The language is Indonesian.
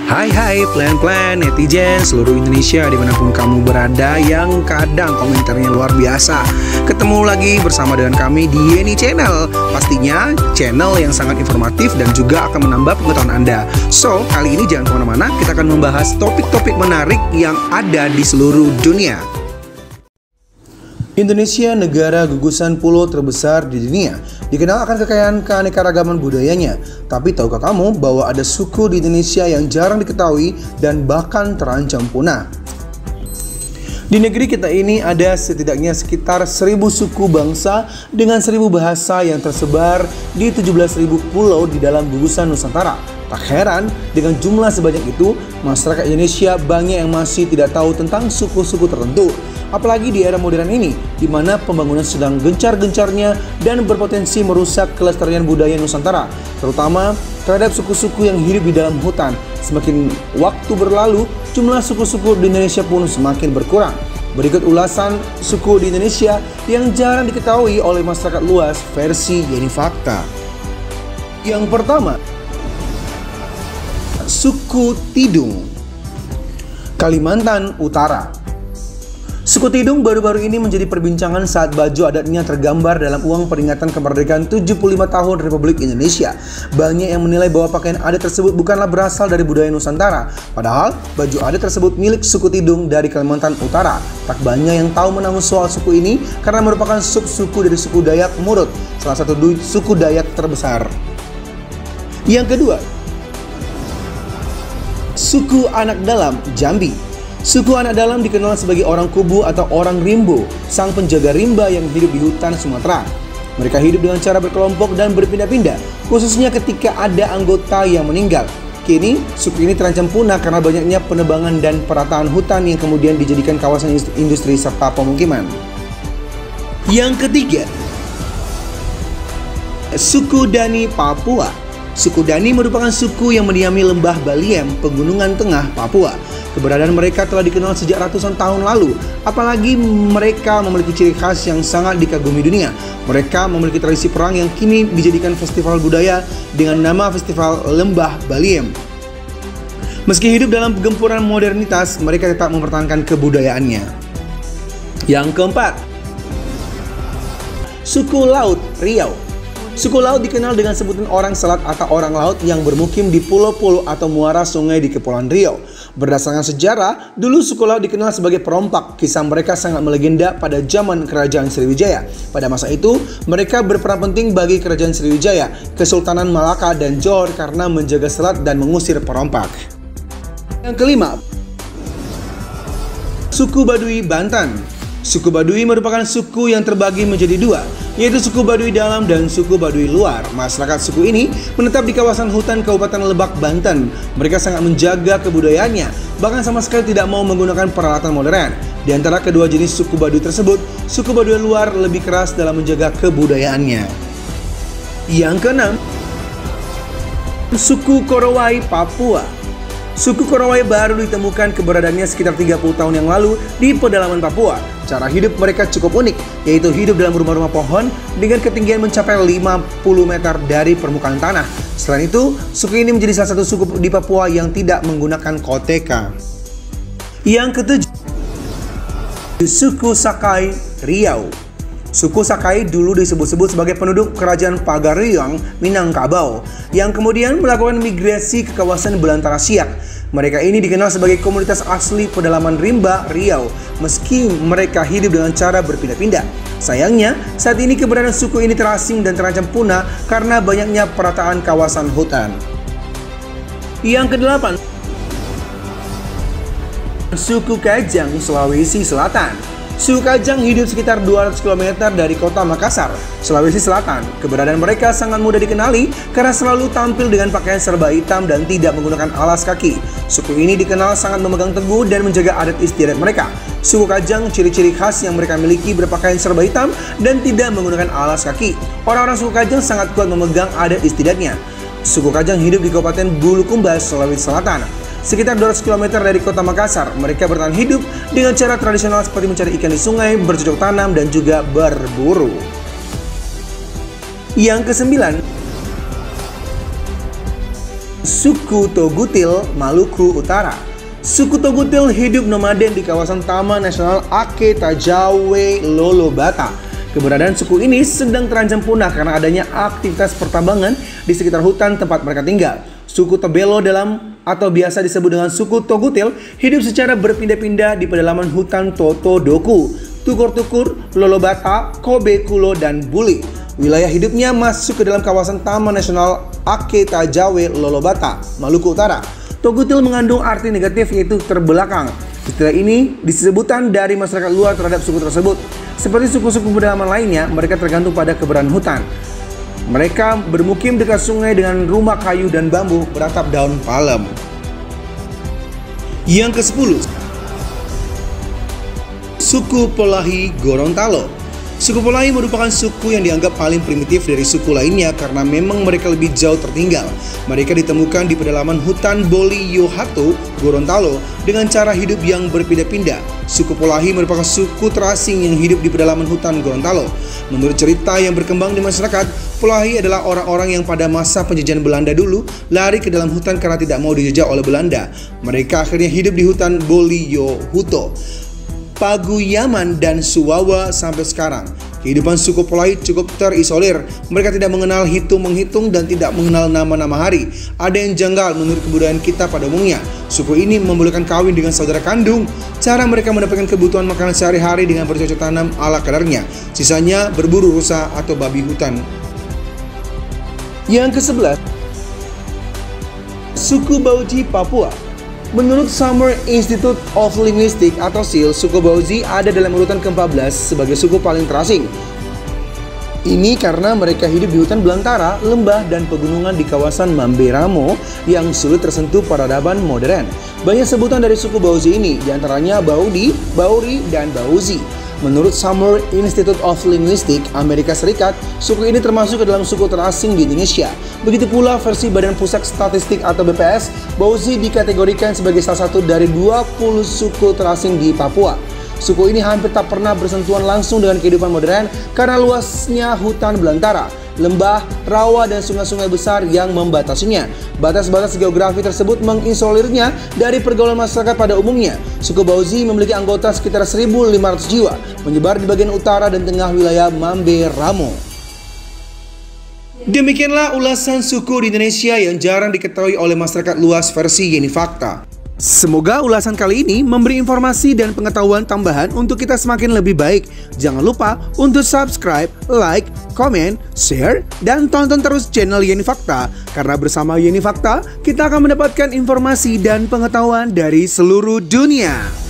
Hai plan-plan netizen seluruh Indonesia dimanapun kamu berada yang kadang komentarnya luar biasa. Ketemu lagi bersama dengan kami di Yeni Channel. Pastinya channel yang sangat informatif dan juga akan menambah pengetahuan Anda. So, kali ini jangan kemana-mana, kita akan membahas topik-topik menarik yang ada di seluruh dunia. Indonesia, negara gugusan pulau terbesar di dunia, dikenal akan kekayaan keanekaragaman budayanya. Tapi tahukah kamu bahwa ada suku di Indonesia yang jarang diketahui dan bahkan terancam punah? Di negeri kita ini ada setidaknya sekitar 1.000 suku bangsa dengan 1.000 bahasa yang tersebar di 17.000 pulau di dalam gugusan Nusantara. Tak heran, dengan jumlah sebanyak itu, masyarakat Indonesia banyak yang masih tidak tahu tentang suku-suku tertentu. Apalagi di era modern ini, di mana pembangunan sedang gencar-gencarnya dan berpotensi merusak kelestarian budaya Nusantara, terutama terhadap suku-suku yang hidup di dalam hutan. Semakin waktu berlalu, jumlah suku-suku di Indonesia pun semakin berkurang. Berikut ulasan suku di Indonesia yang jarang diketahui oleh masyarakat luas versi Yeni Fakta. Yang pertama, suku Tidung, Kalimantan Utara. Suku Tidung baru-baru ini menjadi perbincangan saat baju adatnya tergambar dalam uang peringatan kemerdekaan 75 tahun Republik Indonesia. Banyak yang menilai bahwa pakaian adat tersebut bukanlah berasal dari budaya Nusantara. Padahal, baju adat tersebut milik suku Tidung dari Kalimantan Utara. Tak banyak yang tahu menahu soal suku ini karena merupakan sub-suku dari suku Dayak Murut, salah satu suku Dayak terbesar. Yang kedua, suku Anak Dalam, Jambi. Suku Anak Dalam dikenal sebagai orang Kubu atau orang Rimbo, sang penjaga rimba yang hidup di hutan Sumatera. Mereka hidup dengan cara berkelompok dan berpindah-pindah, khususnya ketika ada anggota yang meninggal. Kini, suku ini terancam punah karena banyaknya penebangan dan perataan hutan yang kemudian dijadikan kawasan industri serta pemukiman. Yang ketiga, suku Dani, Papua. Suku Dani merupakan suku yang mendiami lembah Baliem, pegunungan tengah Papua. Keberadaan mereka telah dikenal sejak ratusan tahun lalu, apalagi mereka memiliki ciri khas yang sangat dikagumi dunia. Mereka memiliki tradisi perang yang kini dijadikan festival budaya dengan nama Festival Lembah Baliem. Meski hidup dalam gempuran modernitas, mereka tetap mempertahankan kebudayaannya. Yang keempat, suku Laut, Riau. Suku Laut dikenal dengan sebutan orang selat atau orang laut yang bermukim di pulau-pulau atau muara sungai di Kepulauan Riau. Berdasarkan sejarah, dulu suku Laut dikenal sebagai perompak. Kisah mereka sangat melegenda pada zaman Kerajaan Sriwijaya. Pada masa itu, mereka berperan penting bagi Kerajaan Sriwijaya, Kesultanan Malaka dan Johor karena menjaga selat dan mengusir perompak. Yang kelima, suku Baduy, Banten. Suku Baduy merupakan suku yang terbagi menjadi dua, yaitu suku Baduy Dalam dan suku Baduy Luar. Masyarakat suku ini menetap di kawasan hutan Kabupaten Lebak, Banten. Mereka sangat menjaga kebudayaannya, bahkan sama sekali tidak mau menggunakan peralatan modern. Di antara kedua jenis suku Baduy tersebut, suku Baduy Luar lebih keras dalam menjaga kebudayaannya. Yang keenam, suku Korowai, Papua. Suku Korowai baru ditemukan keberadaannya sekitar 30 tahun yang lalu di pedalaman Papua. Cara hidup mereka cukup unik, yaitu hidup dalam rumah-rumah pohon dengan ketinggian mencapai 50 meter dari permukaan tanah. Selain itu, suku ini menjadi salah satu suku di Papua yang tidak menggunakan koteka. Yang ketujuh, suku Sakai, Riau. Suku Sakai dulu disebut-sebut sebagai penduduk kerajaan Pagariang, Minangkabau, yang kemudian melakukan migrasi ke kawasan Belantara Siak. Mereka ini dikenal sebagai komunitas asli pedalaman rimba Riau, meski mereka hidup dengan cara berpindah-pindah. Sayangnya, saat ini keberadaan suku ini terasing dan terancam punah karena banyaknya perataan kawasan hutan. Yang kedelapan, suku Kajang, Sulawesi Selatan. Suku Kajang hidup sekitar 200 km dari kota Makassar, Sulawesi Selatan. Keberadaan mereka sangat mudah dikenali karena selalu tampil dengan pakaian serba hitam dan tidak menggunakan alas kaki. Suku ini dikenal sangat memegang teguh dan menjaga adat istiadat mereka. Suku Kajang, ciri-ciri khas yang mereka miliki berpakaian serba hitam dan tidak menggunakan alas kaki. Orang-orang suku Kajang sangat kuat memegang adat istiadatnya. Suku Kajang hidup di Kabupaten Bulukumba, Sulawesi Selatan. Sekitar 200 km dari kota Makassar, mereka bertahan hidup dengan cara tradisional seperti mencari ikan di sungai, bercocok tanam, dan juga berburu. Yang kesembilan, suku Togutil, Maluku Utara. Suku Togutil hidup nomaden di kawasan Taman Nasional Ake Tajawé Lolobata. Keberadaan suku ini sedang terancam punah karena adanya aktivitas pertambangan di sekitar hutan tempat mereka tinggal. Suku Tobelo atau biasa disebut dengan suku Togutil hidup secara berpindah-pindah di pedalaman hutan Totodoku, Tukur-Tukur, Lolobata, Kobe Kulo, dan Buli. Wilayah hidupnya masuk ke dalam kawasan Taman Nasional Ake Tajawé Lolobata, Maluku Utara. Togutil mengandung arti negatif yaitu terbelakang. Istilah ini disebutkan dari masyarakat luar terhadap suku tersebut. Seperti suku-suku pedalaman lainnya, mereka tergantung pada keberadaan hutan. Mereka bermukim dekat sungai dengan rumah kayu dan bambu beratap daun palem. Yang ke-10, suku Polahi Gorontalo. Suku Polahi merupakan suku yang dianggap paling primitif dari suku lainnya karena memang mereka lebih jauh tertinggal. Mereka ditemukan di pedalaman hutan Boliyohato, Gorontalo dengan cara hidup yang berpindah-pindah. Suku Polahi merupakan suku terasing yang hidup di pedalaman hutan Gorontalo. Menurut cerita yang berkembang di masyarakat, Polahi adalah orang-orang yang pada masa penjajahan Belanda dulu lari ke dalam hutan karena tidak mau dijajah oleh Belanda. Mereka akhirnya hidup di hutan Boliyohuto, Paguyaman, dan Suwawa sampai sekarang. Kehidupan suku Polahi cukup terisolir. Mereka tidak mengenal hitung-menghitung dan tidak mengenal nama-nama hari. Ada yang janggal menurut kebudayaan kita pada umumnya. Suku ini membolehkan kawin dengan saudara kandung. Cara mereka mendapatkan kebutuhan makanan sehari-hari dengan bercocok tanam ala kadarnya. Sisanya berburu rusa atau babi hutan. Yang ke-11, suku Bauji, Papua. Menurut Summer Institute of Linguistics atau SIL, suku Bauji ada dalam urutan ke-14 sebagai suku paling terasing. Ini karena mereka hidup di hutan belantara, lembah, dan pegunungan di kawasan Mamberamo yang sulit tersentuh peradaban modern. Banyak sebutan dari suku Bauji ini, diantaranya Baudi, Bauri, dan Bauzi. Menurut Summer Institute of Linguistics Amerika Serikat, suku ini termasuk ke dalam suku terasing di Indonesia. Begitu pula versi Badan Pusat Statistik atau BPS, Bauzi dikategorikan sebagai salah satu dari 20 suku terasing di Papua. Suku ini hampir tak pernah bersentuhan langsung dengan kehidupan modern karena luasnya hutan belantara, lembah, rawa, dan sungai-sungai besar yang membatasinya. Batas-batas geografi tersebut mengisolirnya dari pergaulan masyarakat pada umumnya. Suku Bauzi memiliki anggota sekitar 1.500 jiwa, menyebar di bagian utara dan tengah wilayah Mamberamo. Demikianlah ulasan suku di Indonesia yang jarang diketahui oleh masyarakat luas versi Yeni Fakta. Semoga ulasan kali ini memberi informasi dan pengetahuan tambahan untuk kita semakin lebih baik. Jangan lupa untuk subscribe, like, komen, share, dan tonton terus channel Yeni Fakta. Karena bersama Yeni Fakta, kita akan mendapatkan informasi dan pengetahuan dari seluruh dunia.